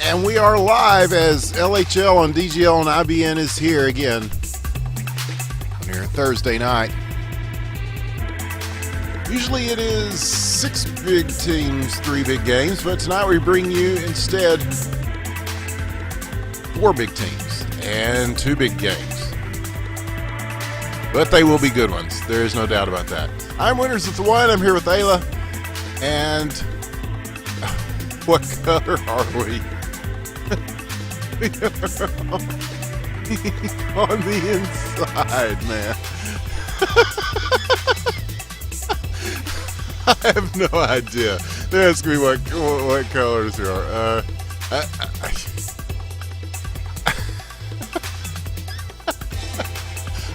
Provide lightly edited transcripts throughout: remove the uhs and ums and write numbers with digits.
And we are live as LHL and DGL and IBN is here again on here Thursday night. Usually it is 6 big teams, 3 big games, but tonight we bring you instead 4 big teams and 2 big games. But they will be good ones. There is no doubt about that. I'm Winners at the One. I'm here with Aila. And what color are we? On the inside, man. I have no idea. They're asking me what colors there are.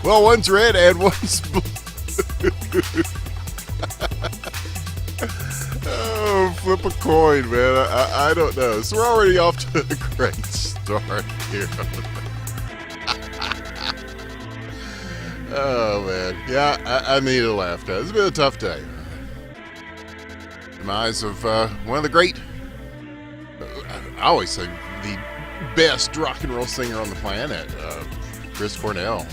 Well, one's red and one's blue. Oh, flip a coin, man. I don't know. So we're already off to a great start here. Oh, man. Yeah, I need to laugh now. It's been a tough day. Demise of one of the great, I always say the best rock and roll singer on the planet, Chris Cornell.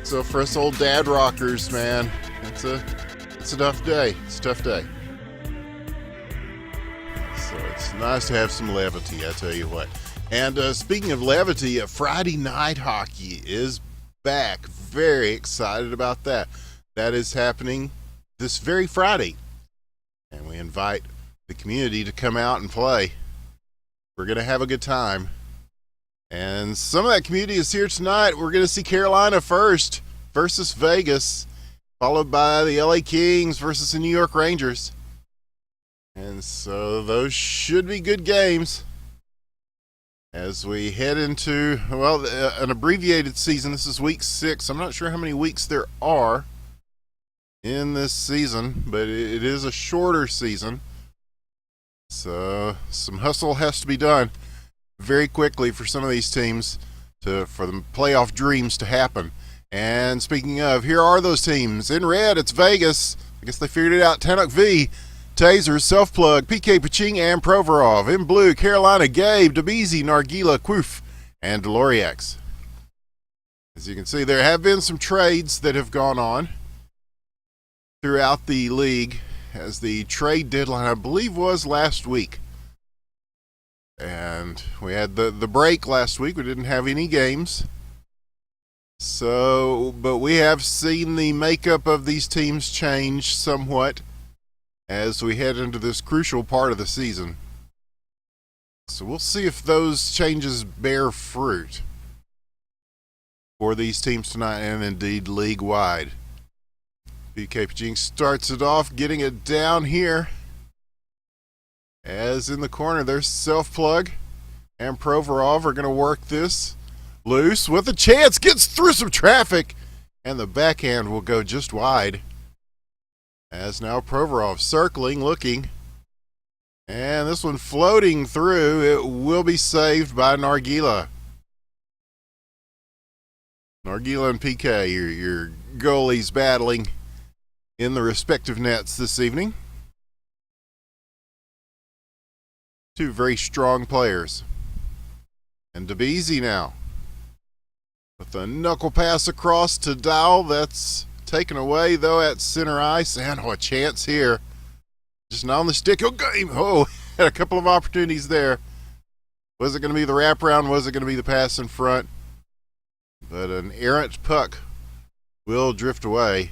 So for us old dad rockers, man, it's a tough day. It's a tough day. So it's nice to have some levity, I tell you what. And speaking of levity, Friday night hockey is back. Very excited about that. That is happening this very Friday. And we invite the community to come out and play. We're going to have a good time. And some of that community is here tonight. We're going to see Carolina first versus Vegas, followed by the LA Kings versus the New York Rangers. And so those should be good games as we head into, well, an abbreviated season. This is week 6. I'm not sure how many weeks there are in this season, but it is a shorter season. So some hustle has to be done very quickly for some of these teams for the playoff dreams to happen. And speaking of, here are those teams. In red, it's Vegas. I guess they figured it out. Tanuk V, Taser, Self-Plug, PK Paching, and Provorov. In blue, Carolina, Gabe, Debezy, Nargila, Quoof, and Deloriax. As you can see, there have been some trades that have gone on throughout the league, as the trade deadline, I believe, was last week. And we had the break last week. We didn't have any games. So, but we have seen the makeup of these teams change somewhat as we head into this crucial part of the season. So we'll see if those changes bear fruit for these teams tonight and indeed league-wide. PK Paching starts it off, getting it down here. As in the corner, there's Self-Plug and Provorov are going to work this. Loose with a chance, gets through some traffic, and the backhand will go just wide. As now Provorov circling, looking, and this one floating through. It will be saved by Nargila. Nargila and PK, your goalies battling in the respective nets this evening. 2 very strong players. And Debezy now with a knuckle pass across to Dow. That's taken away, though, at center ice. And a chance here. Just not on the stick. Oh, had a couple of opportunities there. Was it going to be the wraparound? Was it going to be the pass in front? But an errant puck will drift away.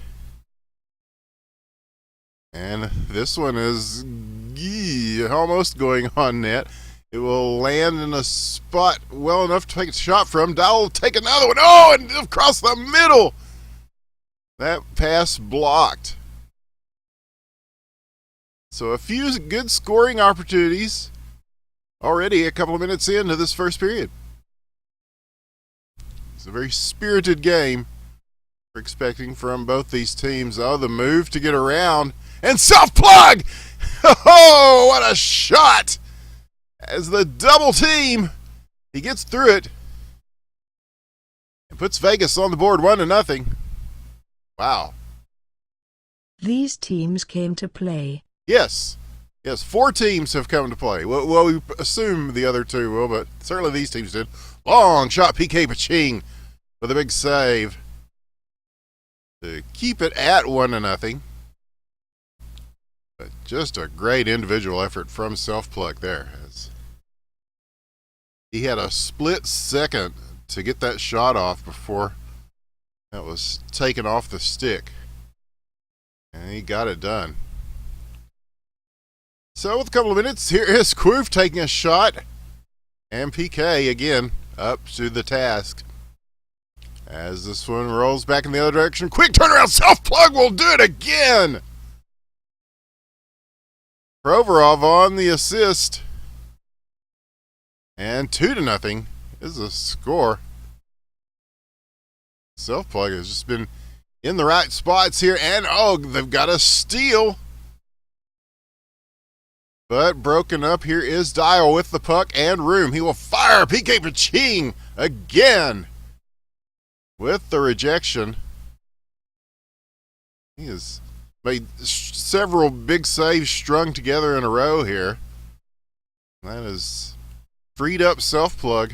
And this one is almost going on net. It will land in a spot well enough to take a shot from. Dowell will take another one. Oh, and across the middle. That pass blocked. So a few good scoring opportunities already a couple of minutes into this first period. It's a very spirited game we're expecting from both these teams. Oh, the move to get around. And Self-Plug! Oh, what a shot! As the double team, he gets through it and puts Vegas on the board 1-0. Wow. These teams came to play. Yes. Yes, 4 teams have come to play. Well, we assume the other 2 will, but certainly these teams did. Long shot, PK Paching with a big save to keep it at 1-0. But just a great individual effort from Self-Plug there. As he had a split second to get that shot off before that was taken off the stick. And he got it done. So with a couple of minutes, here is Quoof taking a shot. And PK again up to the task. As this one rolls back in the other direction. Quick turnaround, Self-Plug will do it again. Provorov on the assist. And 2-0 is the score. Self-Plug has just been in the right spots here. And, oh, they've got a steal. But broken up, here is Dial with the puck and room. He will fire PK Paching again with the rejection. He has made several big saves strung together in a row here. That has freed up Self-Plug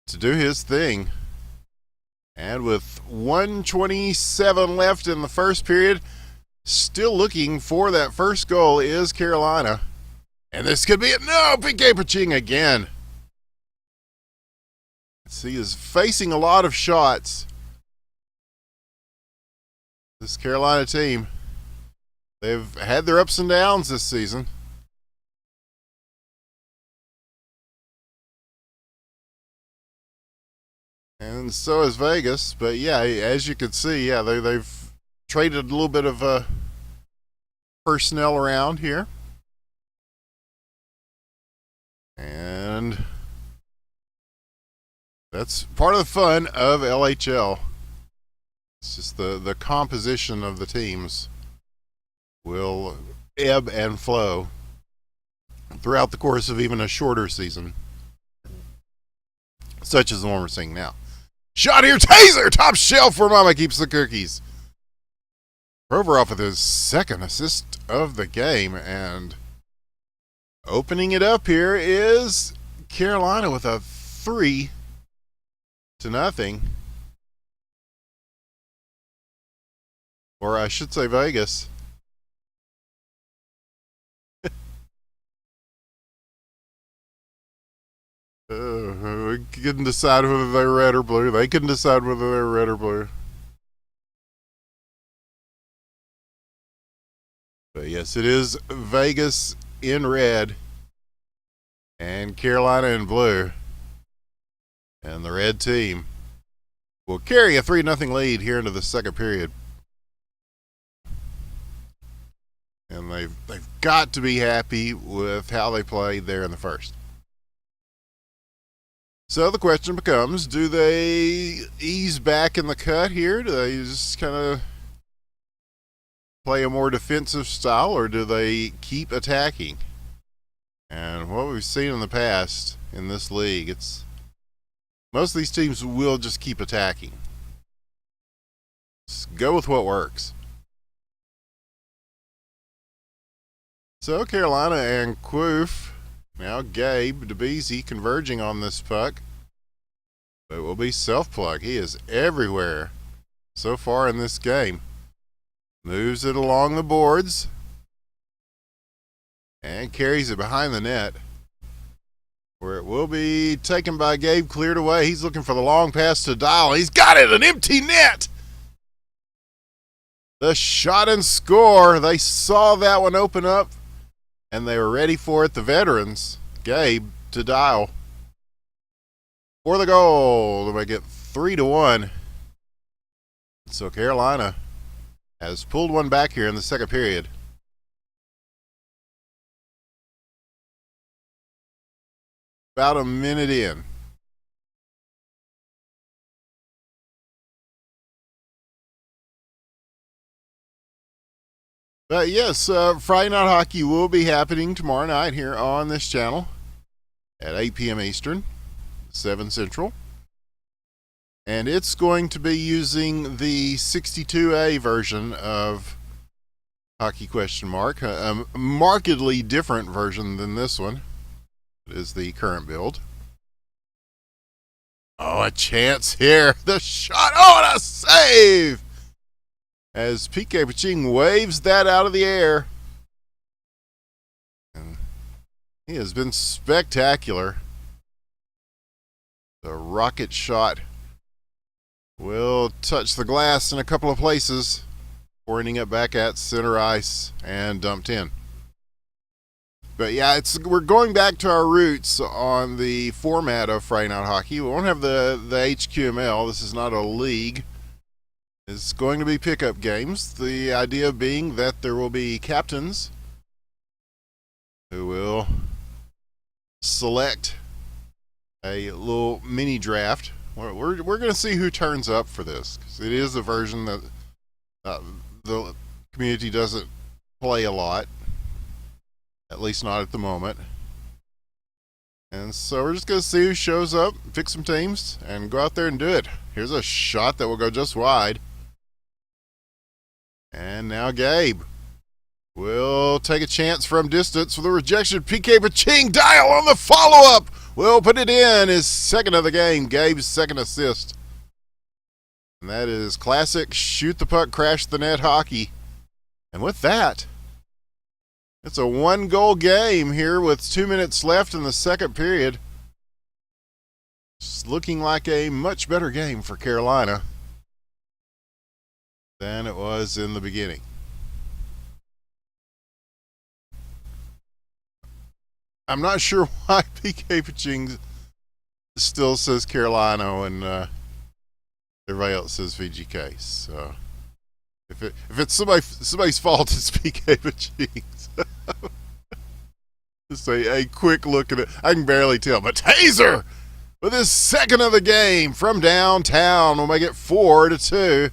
to do his thing. And with 1:27 left in the first period, still looking for that first goal is Carolina. And this could be it. No, PK Paching again. He is facing a lot of shots. This Carolina team, they've had their ups and downs this season. And so has Vegas. But yeah, as you can see, yeah, they've traded a little bit of personnel around here. And that's part of the fun of LHL. It's just the composition of the teams will ebb and flow throughout the course of even a shorter season, such as the one we're seeing now. Shot here, taser, top shelf where Mama keeps the cookies. Provorov with his second assist of the game, and opening it up here is Carolina with a 3-0. Or I should say Vegas. We couldn't decide whether they were red or blue. They couldn't decide whether they were red or blue. But yes, it is Vegas in red and Carolina in blue. And the red team will carry a 3-0 lead here into the second period. And they've got to be happy with how they played there in the first. So the question becomes, do they ease back in the cut here? Do they just kind of play a more defensive style, or do they keep attacking? And what we've seen in the past in this league, it's most of these teams will just keep attacking. Just go with what works. So Carolina and Quoof, now Gabe DeBeasy converging on this puck. But it will be Self-Plug. He is everywhere so far in this game. Moves it along the boards and carries it behind the net, where it will be taken by Gabe, cleared away. He's looking for the long pass to Dial. He's got it, an empty net. The shot and score. They saw that one open up, and they were ready for it. The veterans, Gabe to Dial for the goal to make it 3-1. So Carolina has pulled one back here in the second period. About a minute in. But yes, Friday Night Hockey will be happening tomorrow night here on this channel at 8 p.m. Eastern, 7 Central. And it's going to be using the 62A version of hockey question mark. A markedly different version than this one. It is the current build. Oh, a chance here. The shot. Oh, and a save! As PK Paching waves that out of the air. And he has been spectacular. The rocket shot will touch the glass in a couple of places, pointing it back at center ice and dumped in. But yeah, we're going back to our roots on the format of Friday Night Hockey. We won't have the HQML. This is not a league. It's going to be pickup games. The idea being that there will be captains who will select a little mini draft. We're going to see who turns up for this, because it is a version that the community doesn't play a lot, at least not at the moment. And so we're just going to see who shows up, pick some teams, and go out there and do it. Here's a shot that will go just wide. And now Gabe will take a chance from distance with a rejection. PK Paching, Dial on the follow-up. Will put it in, his second of the game, Gabe's second assist. And that is classic shoot the puck, crash the net hockey. And with that, it's a 1-goal game here with 2 minutes left in the second period. It's looking like a much better game for Carolina than it was in the beginning. I'm not sure why PK Paching still says Carolina and everybody else says VGK. So if it's somebody's fault, it's PK Paching's. Just a quick look at it. I can barely tell, but Taser with his second of the game from downtown will make it 4-2.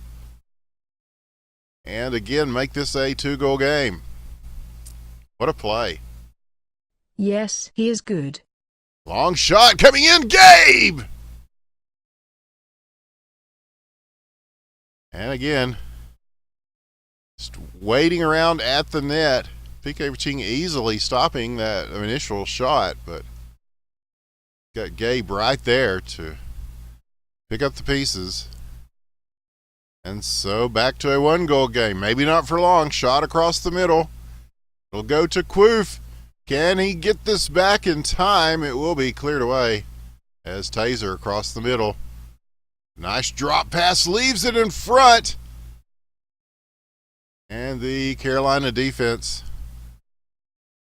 And again, make this a 2-goal game. What a play. Yes, he is good. Long shot coming in, Gabe! And again, just waiting around at the net. PK Paching easily stopping that initial shot, but got Gabe right there to pick up the pieces. And so back to a 1-goal game. Maybe not for long. Shot across the middle. It'll go to Quoof. Can he get this back in time? It will be cleared away as Taser across the middle. Nice drop pass, leaves it in front. And the Carolina defense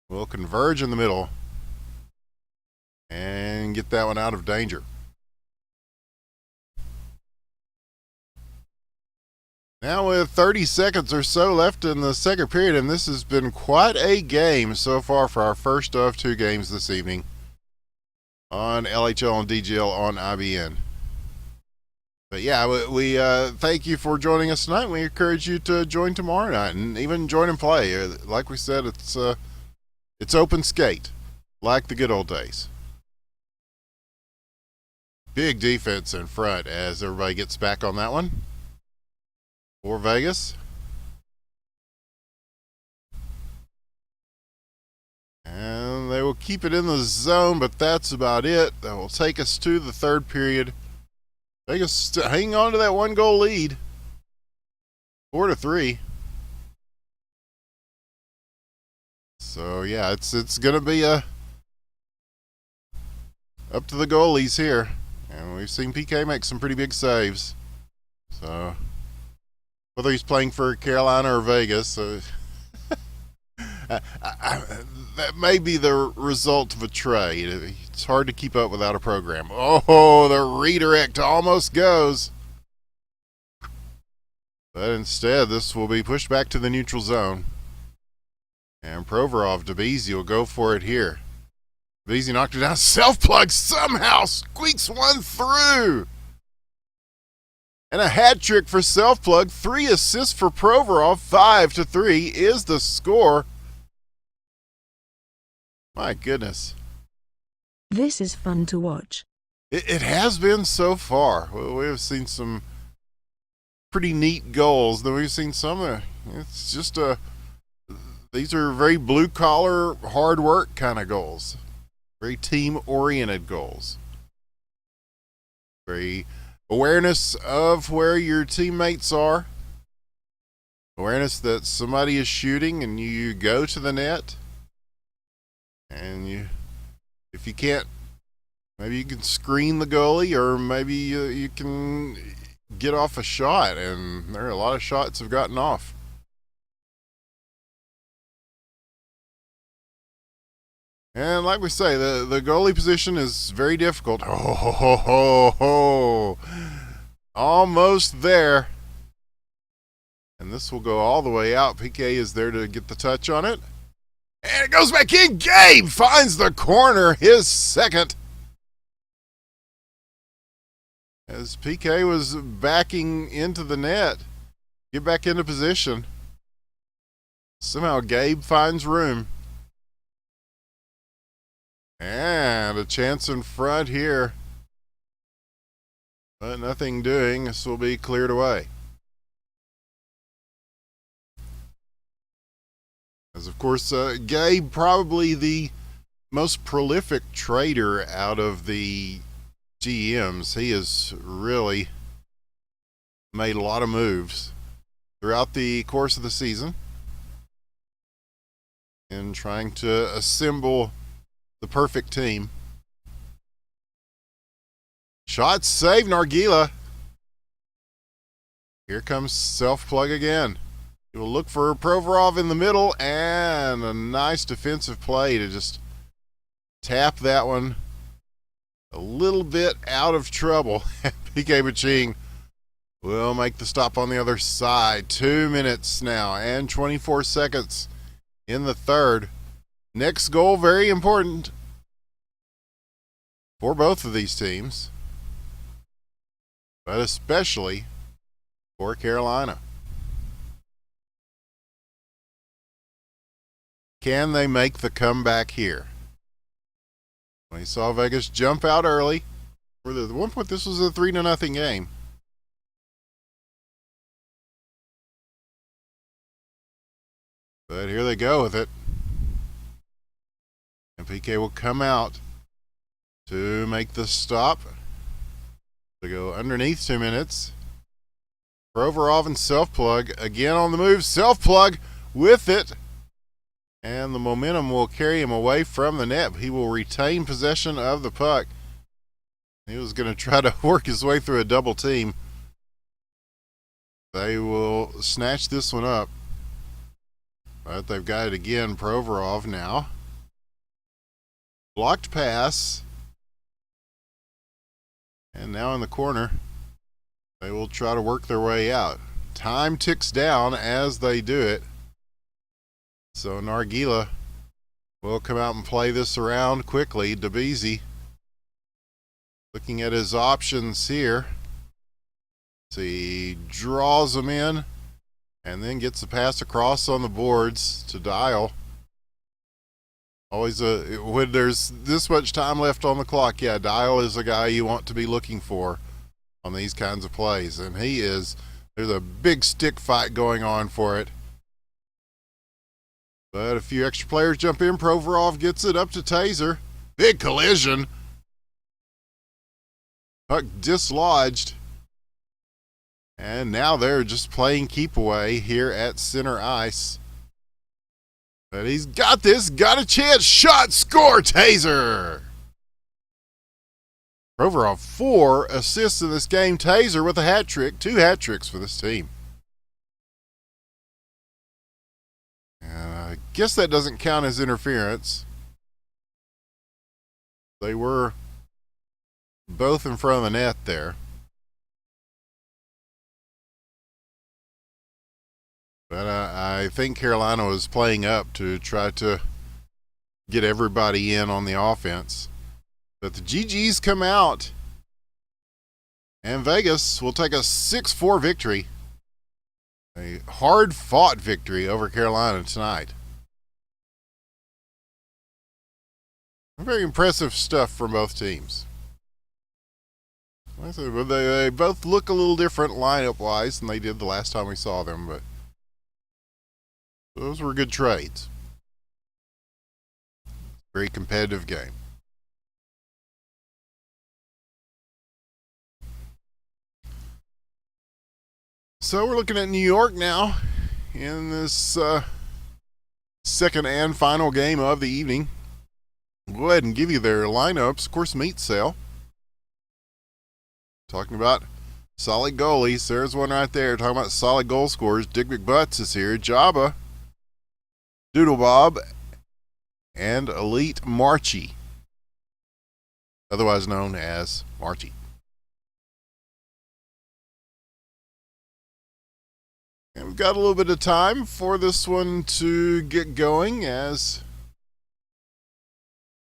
will converge in the middle and get that one out of danger. Now with 30 seconds or so left in the second period, and this has been quite a game so far for our first of 2 games this evening on LHL and DGL on IBN. But yeah, we thank you for joining us tonight. We encourage you to join tomorrow night and even join and play. Like we said, it's open skate, like the good old days. Big defense in front as everybody gets back on that one. For Vegas. And they will keep it in the zone, but that's about it. That will take us to the third period. Vegas hanging on to that 1-goal lead. 4-3. So yeah, it's gonna be up to the goalies here. And we've seen PK make some pretty big saves. So whether he's playing for Carolina or Vegas, that may be the result of a trade. It's hard to keep up without a program. Oh, the redirect almost goes. But instead, this will be pushed back to the neutral zone. And Provorov, DeBezy will go for it here. DeBezy knocked it down. Self-plug somehow squeaks one through. And a hat trick for Self-Plug. 3 assists for Provorov. 5-3 is the score. My goodness. This is fun to watch. It has been so far. We have seen some pretty neat goals. Then we've seen some. It's just a these are very blue collar, hard work kind of goals, very team oriented goals, very awareness of where your teammates are, awareness that somebody is shooting, and you go to the net, and if you can't, maybe you can screen the goalie, or maybe you can get off a shot, and there are a lot of shots have gotten off. And like we say, the goalie position is very difficult. Oh, almost there. And this will go all the way out. PK is there to get the touch on it. And it goes back in. Gabe finds the corner, his second. As PK was backing into the net, get back into position. Somehow Gabe finds room. And a chance in front here. But nothing doing. This will be cleared away. As of course, Gabe, probably the most prolific trader out of the GMs. He has really made a lot of moves throughout the course of the season in trying to assemble the perfect team. Shot saved, Nargila. Here comes self-plug again. He will look for Provorov in the middle, and a nice defensive play to just tap that one a little bit out of trouble. PK Baching will make the stop on the other side. 2 minutes now and 24 seconds in the third. Next goal, very important for both of these teams, but especially for Carolina. Can they make the comeback here? We saw Vegas jump out early. At one point, this was a 3-0 game. But here they go with it. And PK will come out to make the stop. To go underneath 2 minutes. Provorov and self-plug again on the move. Self-plug with it. And the momentum will carry him away from the net. He will retain possession of the puck. He was going to try to work his way through a double team. They will snatch this one up. But they've got it again. Provorov now. Blocked pass. And now in the corner. They will try to work their way out. Time ticks down as they do it. So Nargila will come out and play this around quickly. DeBeasy looking at his options here. See, draws them in and then gets the pass across on the boards to Dial. Always when there's this much time left on the clock, yeah, Dial is a guy you want to be looking for on these kinds of plays. And he is. There's a big stick fight going on for it. But a few extra players jump in. Provorov gets it up to Taser. Big collision. Puck dislodged. And now they're just playing keep away here at center ice. But he's got this. Got a chance. Shot. Score. Taser. Provorov 4 assists in this game. Taser with a hat trick. 2 hat tricks for this team. I guess that doesn't count as interference. They were both in front of the net there. But I think Carolina was playing up to try to get everybody in on the offense. But the GGs come out, and Vegas will take a 6-4 victory. A hard-fought victory over Carolina tonight. Very impressive stuff from both teams. Like I said, they both look a little different lineup-wise than they did the last time we saw them, but Those were good trades. Very competitive game. So we're looking at New York now in this second and final game of the evening. I'll go ahead and give you their lineups. Of course, meat sale. Talking about solid goalies. There's one right there. Talking about solid goal scorers. Dick McButts is here. Jabba, Doodle Bob, and Elite Marchie, otherwise known as Marchie. And we've got a little bit of time for this one to get going as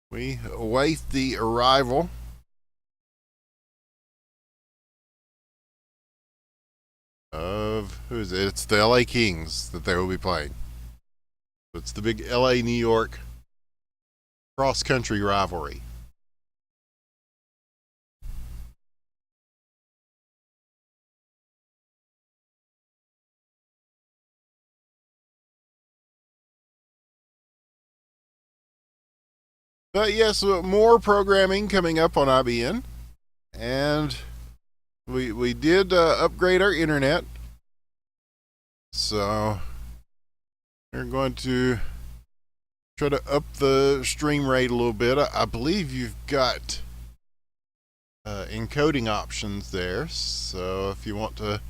we await the arrival of, who is it? It's the LA Kings that they will be playing. It's the big LA New York cross country rivalry. But yes, more programming coming up on IBN, and we did upgrade our internet, so we're going to try to up the stream rate a little bit. I believe you've got encoding options there, so if you want to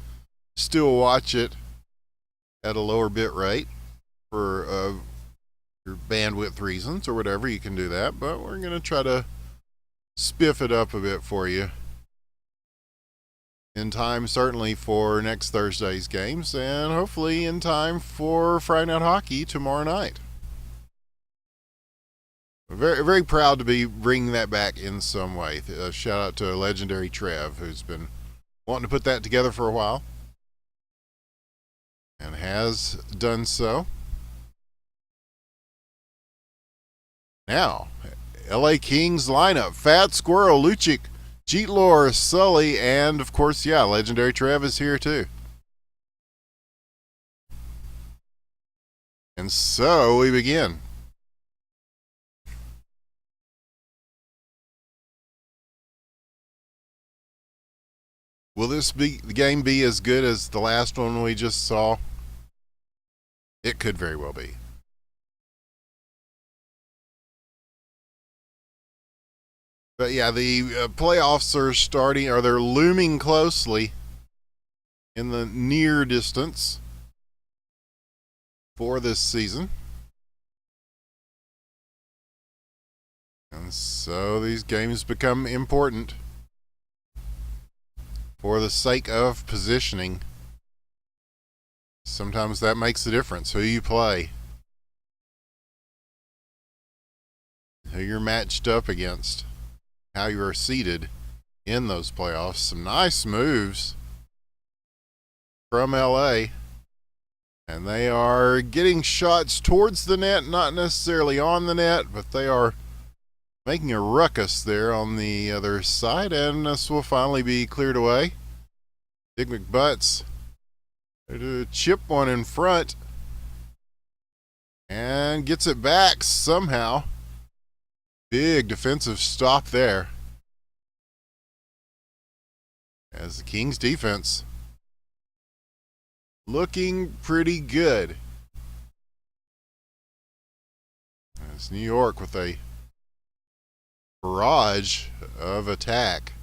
still watch it at a lower bit rate for your bandwidth reasons or whatever, you can do that, but we're going to try to spiff it up a bit for you in time, certainly for next Thursday's games, and hopefully in time for Friday Night Hockey tomorrow night. Very, very proud to be bringing that back in some way. Shout out to legendary Trev, who's been wanting to put that together for a while and has done so. Now, LA Kings lineup: Fat Squirrel, Lucic, Jeetlor, Sully, and of course, yeah, legendary Trev is here too. And so we begin. Will this game be as good as the last one we just saw? It could very well be. But yeah, the playoffs are starting, or they're looming closely in the near distance for this season. And so these games become important for the sake of positioning. Sometimes that makes a difference, who you play, who you're matched up against, how you are seated in those playoffs. Some nice moves from LA, and they are getting shots towards the net, not necessarily on the net, but they are making a ruckus there on the other side, and this will finally be cleared away. Dick McButts to chip one in front and gets it back somehow. Big defensive stop there, as the Kings defense looking pretty good. It's New York with a barrage of attack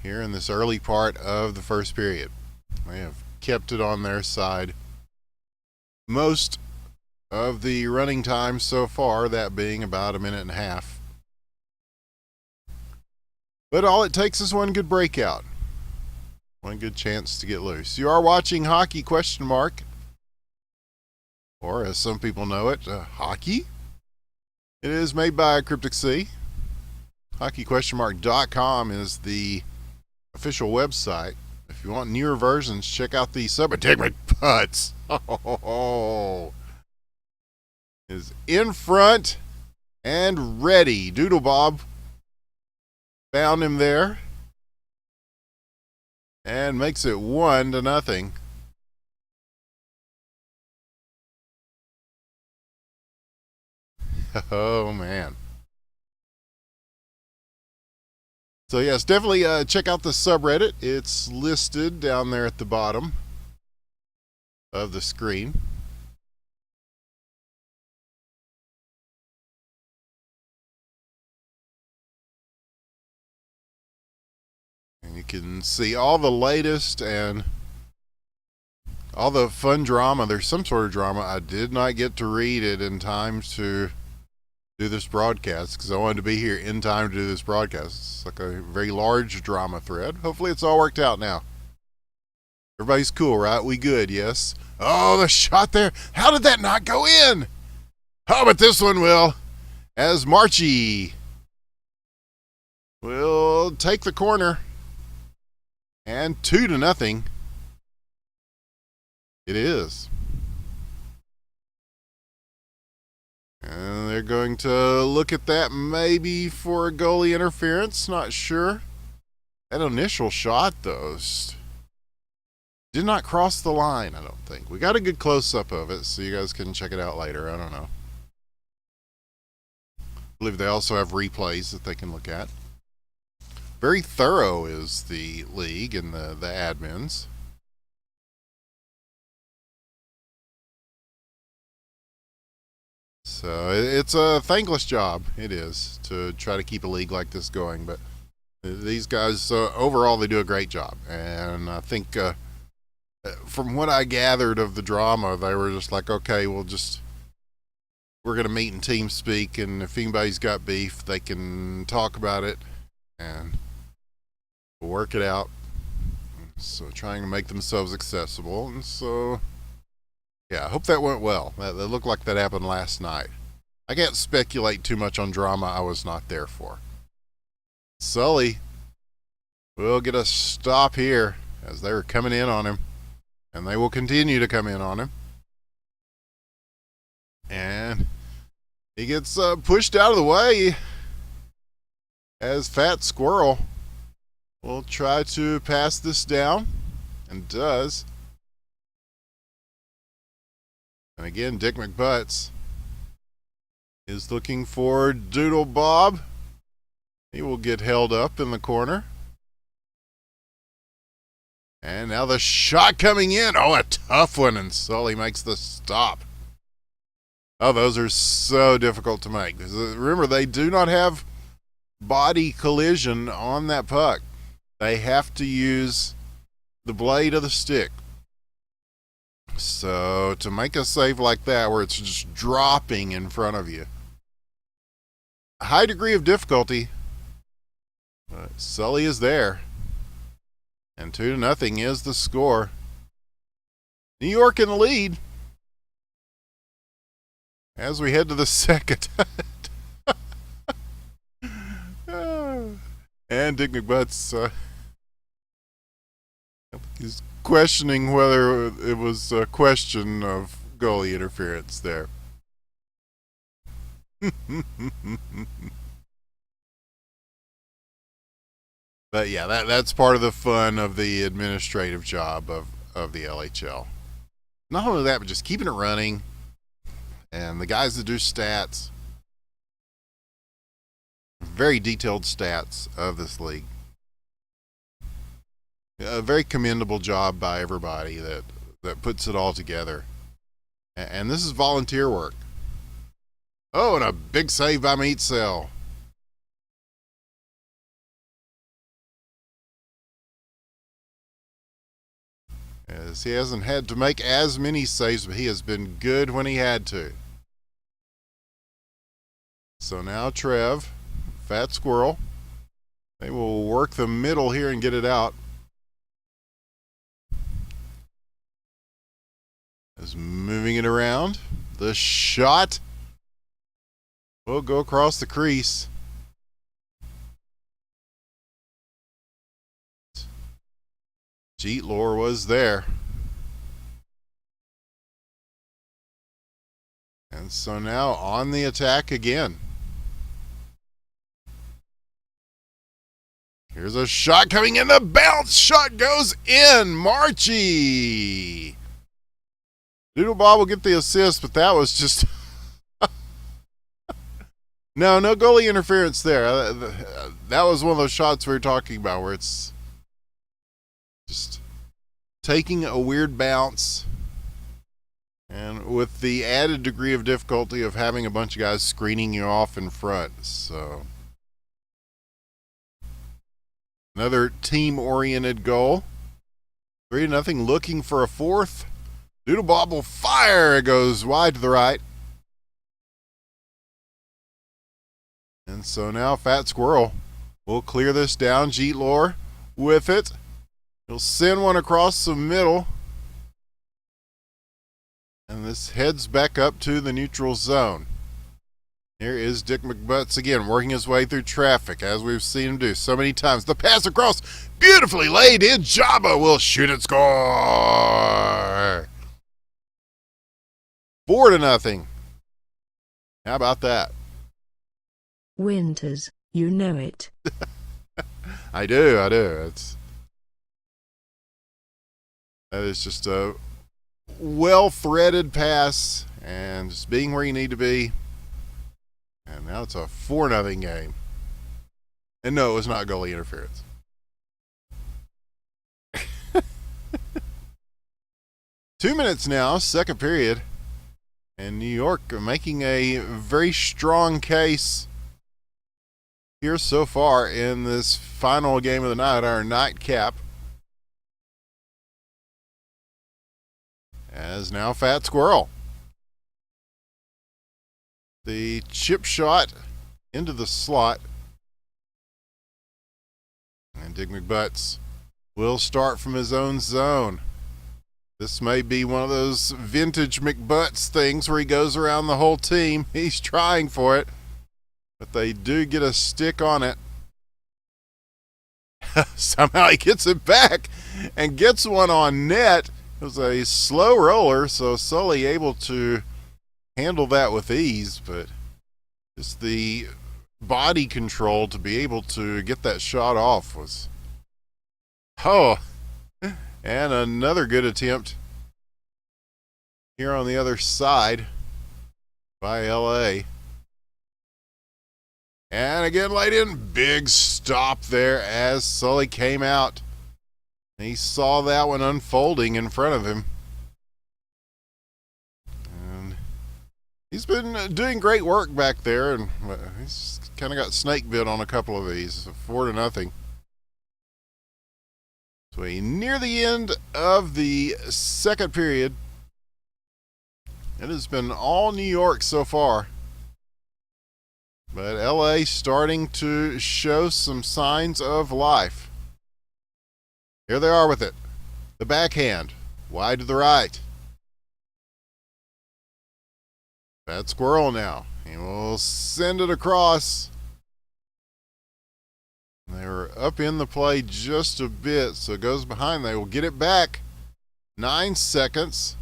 here in this early part of the first period. They have kept it on their side most of the running time so far, that being about a minute and a half. But all it takes is one good breakout, one good chance to get loose. You are watching Hockey ? Or as some people know it, hockey. It is made by Cryptic Sea. Hockey?.com is the official website. If you want newer versions, check out the sub. Take my putts. Oh, is in front and ready. Doodle Bob found him there and makes it 1-0. Oh, man. So, yes, definitely check out the subreddit. It's listed down there at the bottom of the screen. And you can see all the latest and all the fun drama. There's some sort of drama. I did not get to read it in time to do this broadcast because I wanted to be here in time to do this broadcast. It's like a very large drama thread. Hopefully it's all worked out now. Everybody's cool, right? We good, yes? Oh, the shot there. How did that not go in? Oh, but this one will. As Marchie will take the corner. And 2-0. It is. And they're going to look at that maybe for a goalie interference. Not sure. That initial shot, though, did not cross the line, I don't think. We got a good close-up of it, so you guys can check it out later. I don't know. I believe they also have replays that they can look at. Very thorough is the league and the admins. So it's a thankless job. It is to try to keep a league like this going. But these guys, overall, they do a great job. And I think from what I gathered of the drama, they were just like, okay, we're going to meet in team speak. And if anybody's got beef, they can talk about it and we'll work it out. So trying to make themselves accessible. And so, yeah, I hope that went well. That looked like that happened last night. I can't speculate too much on drama I was not there for. Sully will get a stop here as they were coming in on him. And they will continue to come in on him. And he gets pushed out of the way as Fat Squirrel will try to pass this down, and does. And again, Dick McButts is looking for Doodle Bob. He will get held up in the corner. And now the shot coming in. Oh, a tough one, and Sully makes the stop. Oh, those are so difficult to make. Remember, they do not have body collision on that puck. They have to use the blade of the stick. So to make a save like that where it's just dropping in front of you, a high degree of difficulty. But Sully is there. And 2-0 is the score. New York in the lead as we head to the second. And Dick McButts is questioning whether it was a question of goalie interference there. But yeah, that's part of the fun of the administrative job of the LHL. Not only that, but just keeping it running. And the guys that do stats, very detailed stats of this league. A very commendable job by everybody that puts it all together. And this is volunteer work. Oh, and a big save by Meat Cell. As he hasn't had to make as many saves, but he has been good when he had to. So now Trev, Fat Squirrel, they will work the middle here and get it out. Is moving it around. The shot will go across the crease. Jeetlore was there. And so now on the attack again. Here's a shot coming in. The bounce shot goes in. Marchie. Doodle Bob will get the assist, but that was just No, no goalie interference there. That was one of those shots we were talking about where it's just taking a weird bounce, and with the added degree of difficulty of having a bunch of guys screening you off in front. So another team-oriented goal. 3-0, looking for a fourth. Doodle Bob will fire. It goes wide to the right. And so now Fat Squirrel will clear this down. Jeetlore with it. He'll send one across the middle. And this heads back up to the neutral zone. Here is Dick McButts again, working his way through traffic, as we've seen him do so many times. The pass across, beautifully laid in. Jabba will shoot and score. 4-0. How about that? Winters, you know it. I do. That is just a well-threaded pass and just being where you need to be. And now it's a 4-0 game. And no, it was not goalie interference. Two minutes now, second period. And New York making a very strong case here so far in this final game of the night, our nightcap. As now Fat Squirrel. The chip shot into the slot. And Dick McButts will start from his own zone. This may be one of those vintage McButts things where he goes around the whole team. He's trying for it, but they do get a stick on it. Somehow he gets it back and gets one on net. It was a slow roller, so Sully able to handle that with ease, but just the body control to be able to get that shot off was... Oh, and another good attempt here on the other side by LA. And again, laid in. Big stop there as Sully came out. He saw that one unfolding in front of him. And he's been doing great work back there, and he's kind of got snake bit on a couple of these. 4-0. So we near the end of the second period. It has been all New York so far. But LA starting to show some signs of life. Here they are with it. The backhand. Wide to the right. Fat Squirrel now. He will send it across. They were up in the play just a bit, so it goes behind. They will get it back. 9 seconds.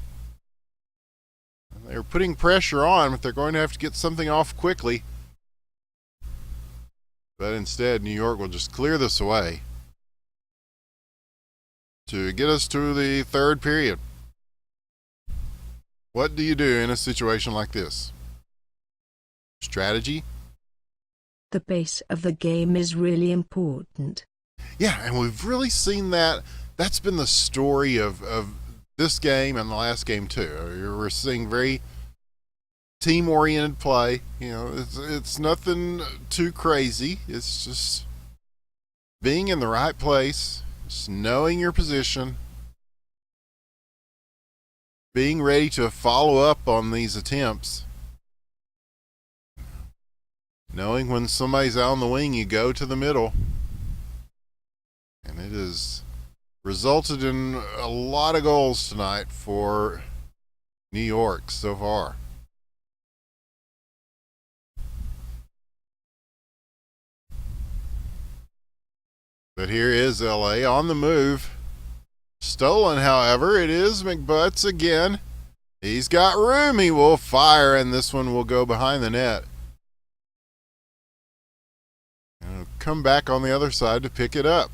They're putting pressure on, but they're going to have to get something off quickly. But instead, New York will just clear this away to get us to the third period. What do you do in a situation like this? Strategy? The pace of the game is really important. Yeah, and we've really seen that. That's been the story of this game and the last game too. We're seeing very team-oriented play. You know, it's nothing too crazy. It's just being in the right place, just knowing your position, being ready to follow up on these attempts. Knowing when somebody's out on the wing, you go to the middle. And it has resulted in a lot of goals tonight for New York so far. But here is LA on the move. Stolen, however, it is McButts again. He's got room. He will fire, and this one will go behind the net. And come back on the other side to pick it up.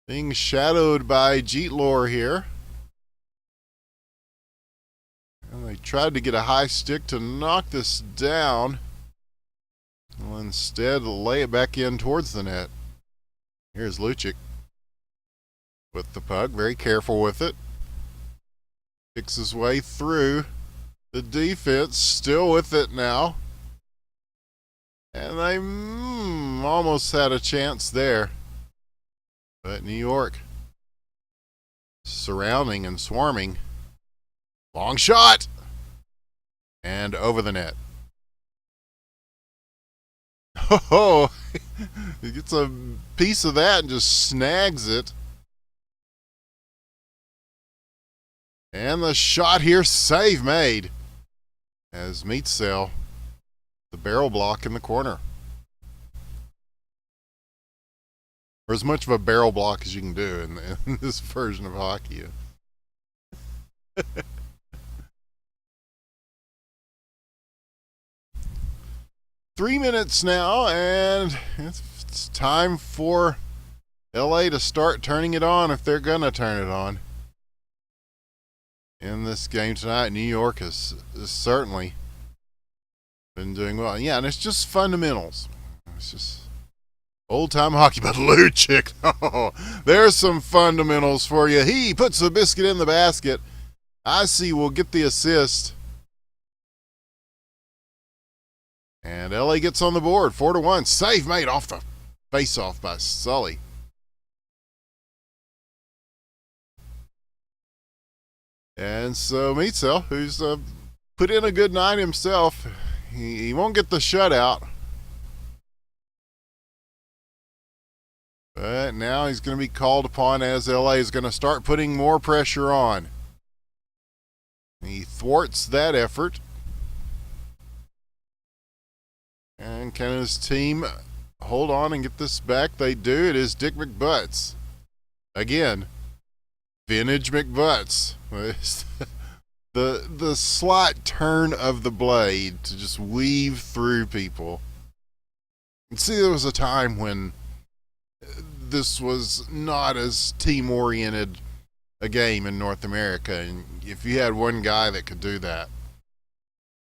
Being shadowed by Jeetlore here. And they tried to get a high stick to knock this down. Well, instead, lay it back in towards the net. Here's Lucic with the puck, very careful with it. Picks his way through the defense, still with it now. And they almost had a chance there. But New York surrounding and swarming. Long shot! And over the net. Oh, he gets a piece of that and just snags it. And the shot here, save made. As Meetsel, the barrel block in the corner. Or as much of a barrel block as you can do in this version of hockey. 3 minutes now, and it's time for LA to start turning it on if they're going to turn it on. In this game tonight, New York has certainly been doing well. Yeah, and it's just fundamentals. It's just old-time hockey. But Lucic, oh, there's some fundamentals for you. He puts the biscuit in the basket. I see we'll get the assist. And LA gets on the board, 4-1. Save made off the face-off by Sully. And so Meetsel, who's put in a good night himself, he won't get the shutout. But now he's going to be called upon as LA is going to start putting more pressure on. He thwarts that effort. And can his team hold on and get this back? They do. It is Dick McButts. Again, vintage McButts. The slight turn of the blade to just weave through people. And see, there was a time when this was not as team-oriented a game in North America. And if you had one guy that could do that,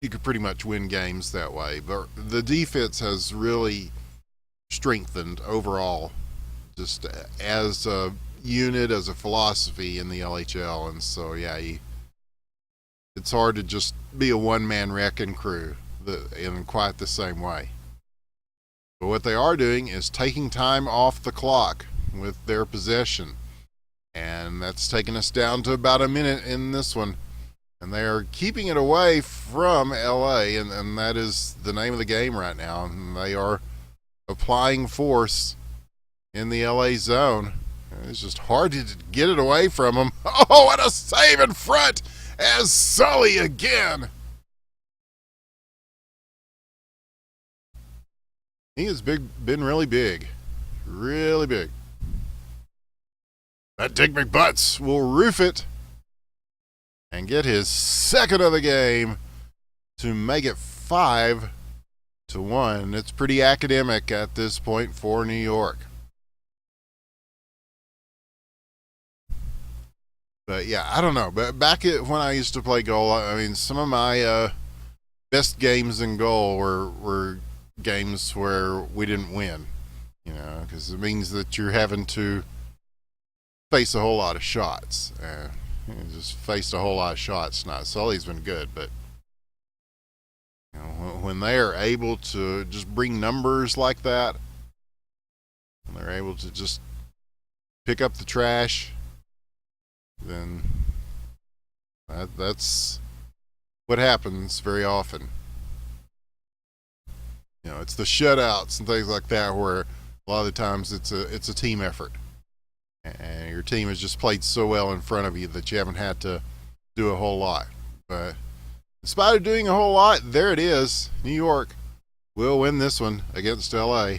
you could pretty much win games that way. But the defense has really strengthened overall, just as a unit, as a philosophy in the LHL. And so, yeah, it's hard to just be a one-man wrecking crew in quite the same way. But what they are doing is taking time off the clock with their possession. And that's taken us down to about a minute in this one. And they are keeping it away from LA, and that is the name of the game right now. And they are applying force in the LA zone. It's just hard to get it away from them. Oh, what a save in front as Sully again. He has been really big. Really big. That Dick McButts will roof it and get his second of the game to make it 5-1. It's pretty academic at this point for New York. But yeah, I don't know. But back when I used to play goal, I mean, some of my best games in goal were games where we didn't win. You know, because it means that you're having to face a whole lot of shots. He just faced a whole lot of shots. Now, Sully's been good, but you know, when they are able to just bring numbers like that, when they're able to just pick up the trash, then that's what happens very often. You know, it's the shutouts and things like that where a lot of the times it's a team effort. And your team has just played so well in front of you that you haven't had to do a whole lot. But in spite of doing a whole lot, there it is. New York will win this one against LA.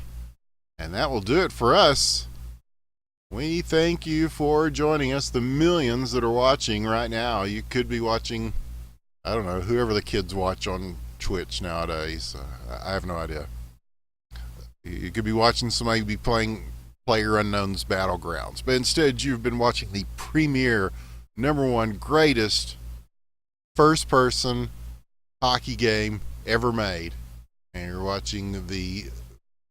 And that will do it for us. We thank you for joining us, the millions that are watching right now. You could be watching, I don't know, whoever the kids watch on Twitch nowadays. I have no idea. You could be watching somebody be playing PlayerUnknown's Battlegrounds, but instead you've been watching the premier, #1 greatest first-person hockey game ever made. And you're watching the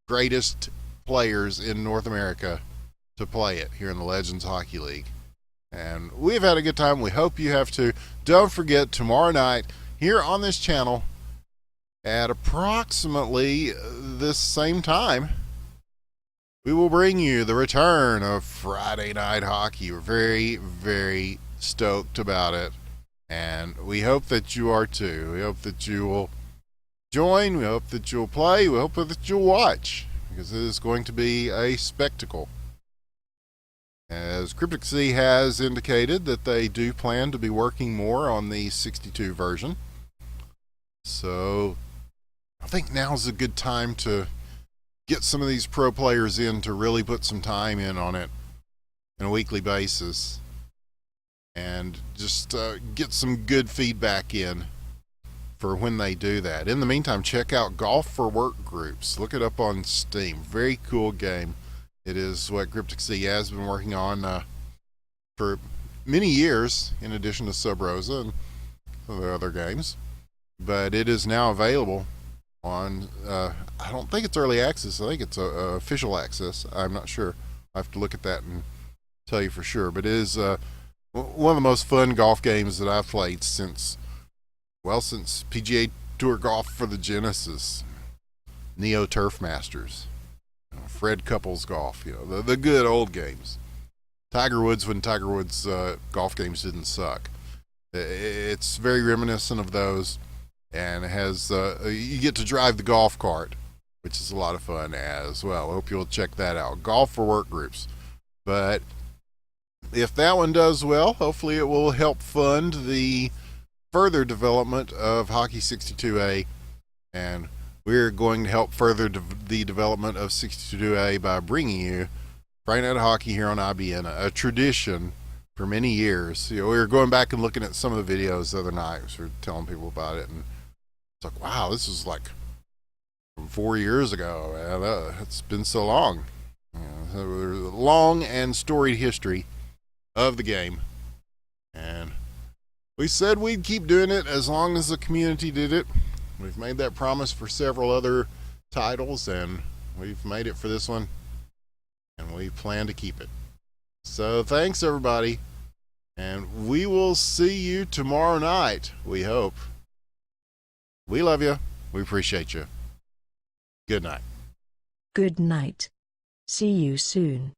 greatest players in North America to play it here in the Legends Hockey League. And we've had a good time. We hope you have too. Don't forget, tomorrow night here on this channel at approximately this same time, we will bring you the return of Friday Night Hockey. We're very, very stoked about it. And we hope that you are too. We hope that you will join. We hope that you'll play. We hope that you'll watch, because it is going to be a spectacle. As Cryptic Sea has indicated that they do plan to be working more on the 62 version. So I think now's a good time to get some of these pro players in to really put some time in on it on a weekly basis. And just get some good feedback in for when they do that. In the meantime, check out Golf for Work groups. Look it up on Steam. Very cool game. It is what Cryptic Sea has been working on for many years, in addition to Sub Rosa and some of the other games. But it is now available on, I don't think it's early access. I think it's official access. I'm not sure. I have to look at that and tell you for sure. But it is one of the most fun golf games that I've played since PGA Tour Golf for the Genesis, Neo Turf Masters, Fred Couples Golf, the good old games. Tiger Woods, when Tiger Woods golf games didn't suck. It's very reminiscent of those, and it has you get to drive the golf cart, which is a lot of fun as well. I hope you'll check that out. Golf for Work groups. But if that one does well, hopefully it will help fund the further development of Hockey 62A, and we're going to help further the development of 62A by bringing you Friday Night Hockey here on IBN, a tradition for many years. We were going back and looking at some of the videos the other night. We were telling people about it, and it's like, wow, this is like from 4 years ago. It's been so long. So there's a long and storied history of the game, and we said we'd keep doing it as long as the community did it. We've made that promise for several other titles, and we've made it for this one, and we plan to keep it. So thanks, everybody, and we will see you tomorrow night, we hope. We love you. We appreciate you. Good night. Good night. See you soon.